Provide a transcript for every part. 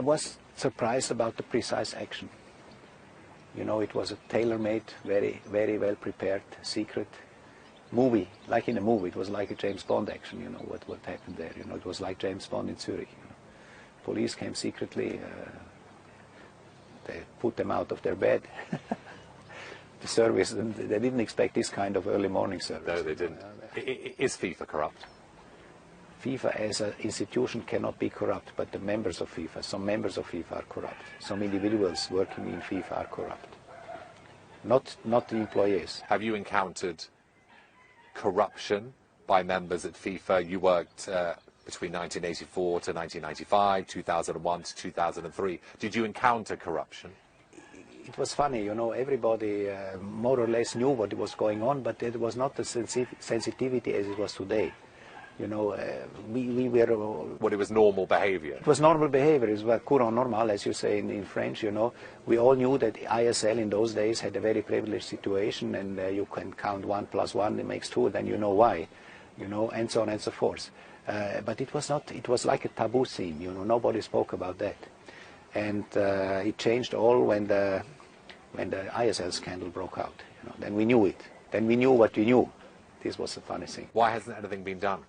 I was surprised about the precise action. You know, it was a tailor-made, very, very well prepared, secret movie, like in a movie. It was like a James Bond action, you know, what happened there. You know, it was like James Bond in Zurich. You know. Police came secretly, they put them out of their bed. The service, they didn't expect this kind of early morning service. No, they didn't. Is FIFA corrupt? FIFA as an institution cannot be corrupt, but the members of FIFA, some members of FIFA are corrupt. Some individuals working in FIFA are corrupt. Not the employees. Have you encountered corruption by members at FIFA? You worked between 1984 to 1995, 2001 to 2003. Did you encounter corruption? It was funny, you know, everybody more or less knew what was going on, but it was not the sensitivity as it was today. You know, we were... Well, it was normal behavior. It was normal behavior. It was courant normal, as you say in French, you know. We all knew that ISL in those days had a very privileged situation, and you can count 1 + 1, it makes 2, then you know why, you know, and so on and so forth. But it was not, it was like a taboo theme, you know, nobody spoke about that. And it changed all when the ISL scandal broke out, you know. Then we knew it. Then we knew what we knew. This was the funny thing. Why hasn't anything been done?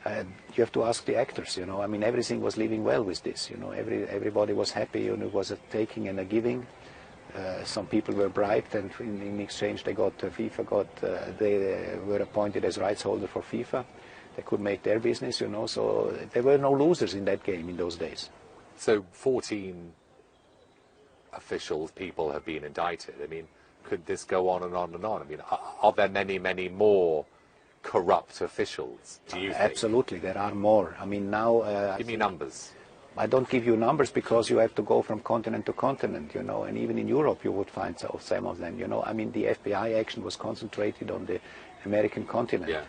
You have to ask the actors, you know. I mean, everything was living well with this, you know. Everybody was happy, you know. It was a taking and a giving. Some people were bribed, and in exchange they got FIFA they were appointed as rights holder for FIFA. They could make their business, you know. So there were no losers in that game in those days. So 14 officials, people have been indicted. I mean, could this go on and on and on? I mean, are there many, many more corrupt officials, do you think? Absolutely, there are more. I mean, now... Give me numbers. I don't give you numbers because you have to go from continent to continent, you know, and even in Europe you would find some of them, you know. I mean, the FBI action was concentrated on the American continent. Yeah.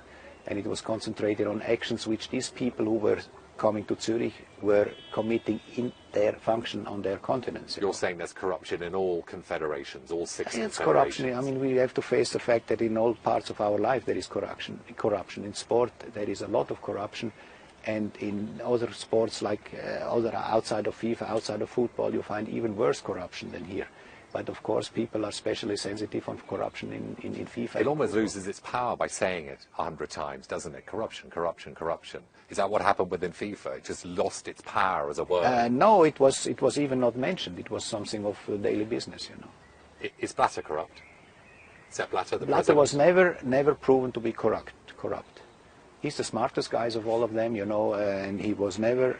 And it was concentrated on actions which these people who were coming to Zurich were committing in their function on their continents. You're saying there's corruption in all confederations, all 6 It's confederations? corruption. I mean, we have to face the fact that in all parts of our life there is corruption. Corruption in sport, there is a lot of corruption, and in other sports like outside of FIFA, outside of football, you find even worse corruption than here. But of course, people are especially sensitive on corruption in FIFA. It almost loses its power by saying it 100 times, doesn't it? Corruption, corruption, corruption. Is that what happened within FIFA? It just lost its power as a word? No, it was even not mentioned. It was something of daily business, you know. Is Blatter corrupt? Sepp Blatter, the Blatter president? was never proven to be corrupt. He's the smartest guys of all of them, you know, and there was never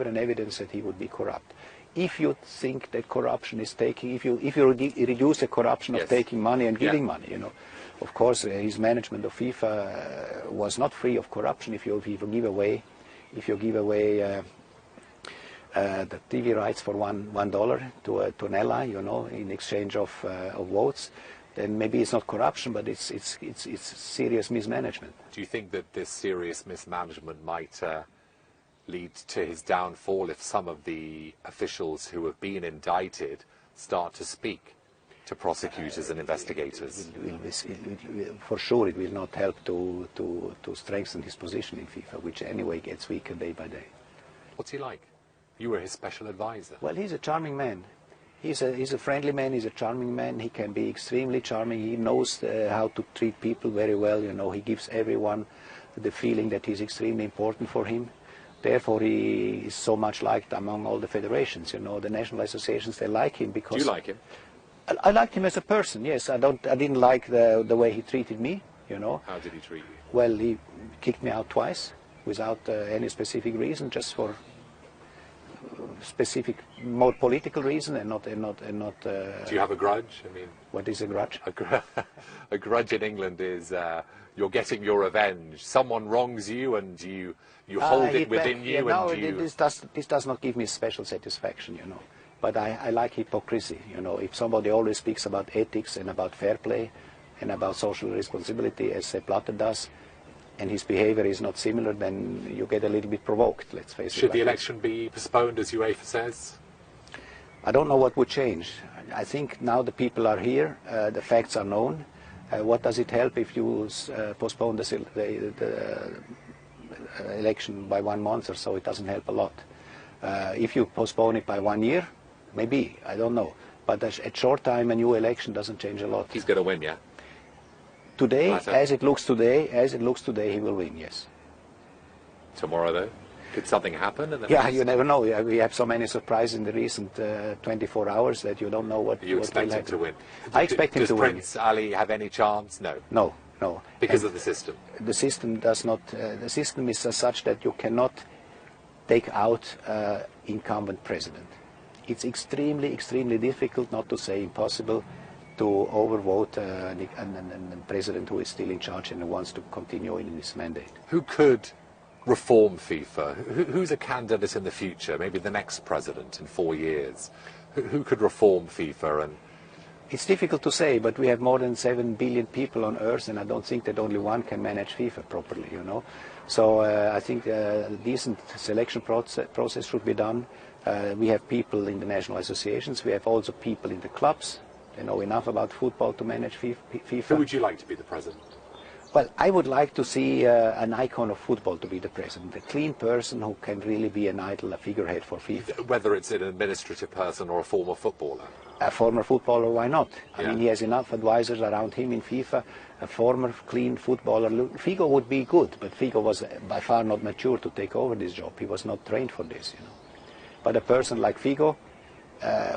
an evidence that he would be corrupt. If you think that corruption is taking, if you reduce the corruption of taking money and giving money, you know, of course his management of FIFA was not free of corruption. If you give away the TV rights for $1 to an ally, you know, in exchange of votes, then maybe it's not corruption, but it's serious mismanagement. Do you think that this serious mismanagement might lead to his downfall if some of the officials who have been indicted start to speak to prosecutors and investigators? For sure it will not help to strengthen his position in FIFA, which anyway gets weaker day by day. What's he like? You were his special advisor. Well, he's a charming man. He's a friendly man, he's a charming man. He can be extremely charming. He knows how to treat people very well, you know. He gives everyone the feeling that he's extremely important for him. Therefore, he is so much liked among all the federations, you know. The national associations, they like him because... Do you like him? I liked him as a person, yes. I didn't like the way he treated me, you know. How did he treat you? Well, he kicked me out twice without any specific reason, just for specific, more political reason, and not. Do you have a grudge? I mean, what is a grudge? A grudge in England is you're getting your revenge. Someone wrongs you, and you hold it within you. No, this does not give me special satisfaction, you know. But I like hypocrisy, you know. If somebody always speaks about ethics and about fair play and about social responsibility, as Sepp Blatter does, and his behavior is not similar, then you get a little bit provoked, let's face it. Should the election be postponed, as UEFA says? I don't know what would change. I think now the people are here, the facts are known. What does it help if you postpone election by 1 month or so, it doesn't help a lot. If you postpone it by 1 year, maybe, I don't know. But at short time, a new election doesn't change a lot. He's going to win, yeah? Today, as it looks today, he will win, yes. Tomorrow, though? Could something happen? Yeah, you never know. We have so many surprises in the recent 24 hours that you don't know what You will expect him happen. to win? I expect him to win. Does Prince Ali have any chance? No. No. Because of the system? The system does not. The system is such that you cannot take out incumbent president. It's extremely, extremely difficult, not to say impossible, to overvote a president who is still in charge and who wants to continue in his mandate. Who could reform FIFA? Who's a candidate in the future? Maybe the next president in 4 years? Who could reform FIFA? And it's difficult to say, but we have more than 7 billion people on Earth, and I don't think that only one can manage FIFA properly, you know. So I think a decent selection process should be done. We have people in the national associations. We have also people in the clubs. They know enough about football to manage FIFA. who would you like to be the president? Well, I would like to see an icon of football to be the president, a clean person who can really be an idol, a figurehead for FIFA. Whether it's an administrative person or a former footballer? A former footballer, why not? Yeah. I mean, he has enough advisors around him in FIFA. A former clean footballer. Figo would be good, but Figo was by far not mature to take over this job. He was not trained for this, you know. But a person like Figo,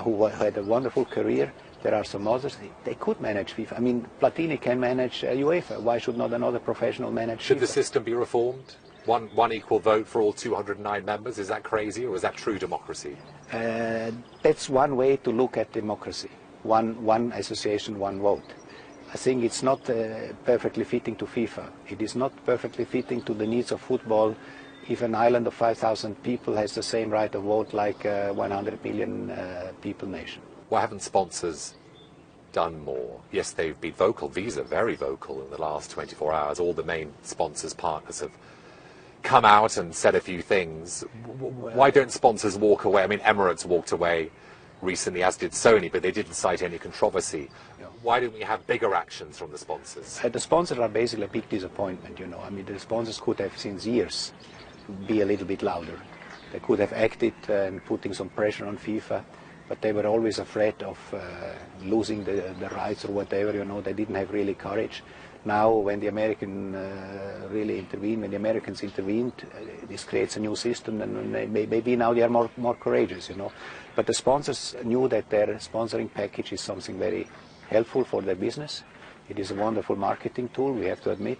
who had a wonderful career, there are some others, they could manage FIFA. I mean, Platini can manage UEFA. Why should not another professional manage Should FIFA? the system be reformed? One equal vote for all 209 members? Is that crazy, or is that true democracy? That's one way to look at democracy. One association, one vote. I think it's not perfectly fitting to FIFA. It is not perfectly fitting to the needs of football if an island of 5,000 people has the same right of vote like a 100 million people nation. Why haven't sponsors done more? Yes, they've been vocal. Visa, very vocal in the last 24 hours. All the main sponsors, partners have come out and said a few things. Why don't sponsors walk away? I mean, Emirates walked away recently, as did Sony, but they didn't cite any controversy. Why don't we have bigger actions from the sponsors? The sponsors are basically a big disappointment, you know. I mean, the sponsors could have, since years, be a little bit louder. They could have acted and putting some pressure on FIFA, but they were always afraid of losing the rights or whatever, you know. They didn't have really courage. Now, when the Americans intervened, this creates a new system, and maybe now they are more courageous, you know. But the sponsors knew that their sponsoring package is something very helpful for their business. It is a wonderful marketing tool, we have to admit.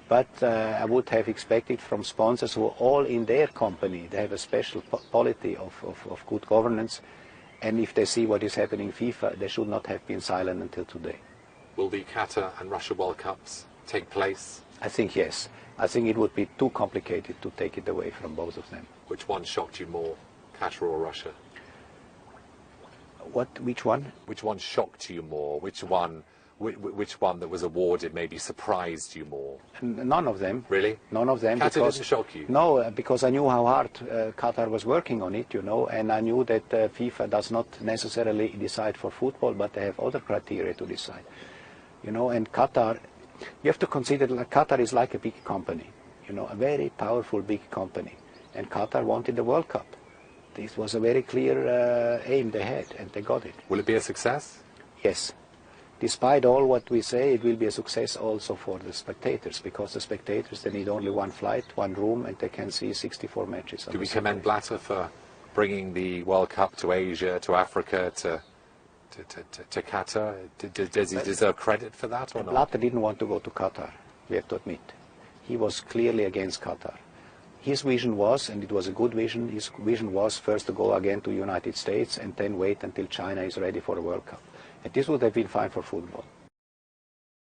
But I would have expected from sponsors who are all in their company, they have a special polity of good governance. And if they see what is happening in FIFA, they should not have been silent until today. Will the Qatar and Russia World Cups take place? I think yes. I think it would be too complicated to take it away from both of them. Which one shocked you more, Qatar or Russia? Which one? Which one shocked you more? Which one that was awarded maybe surprised you more? None of them. Really? None of them. Qatar didn't shock you? No, because I knew how hard Qatar was working on it, you know, and I knew that FIFA does not necessarily decide for football, but they have other criteria to decide. You know, and Qatar, you have to consider that Qatar is like a big company, you know, a very powerful big company. And Qatar wanted the World Cup. This was a very clear aim they had, and they got it. Will it be a success? Yes. Despite all what we say, it will be a success also for the spectators, because the spectators, they need only one flight, one room, and they can see 64 matches. Do we commend Blatter for bringing the World Cup to Asia, to Africa, to Qatar? Does he deserve credit for that or not? Blatter didn't want to go to Qatar, we have to admit. He was clearly against Qatar. His vision was, and it was a good vision, his vision was first to go again to the United States and then wait until China is ready for a World Cup. And this would have been fine for football.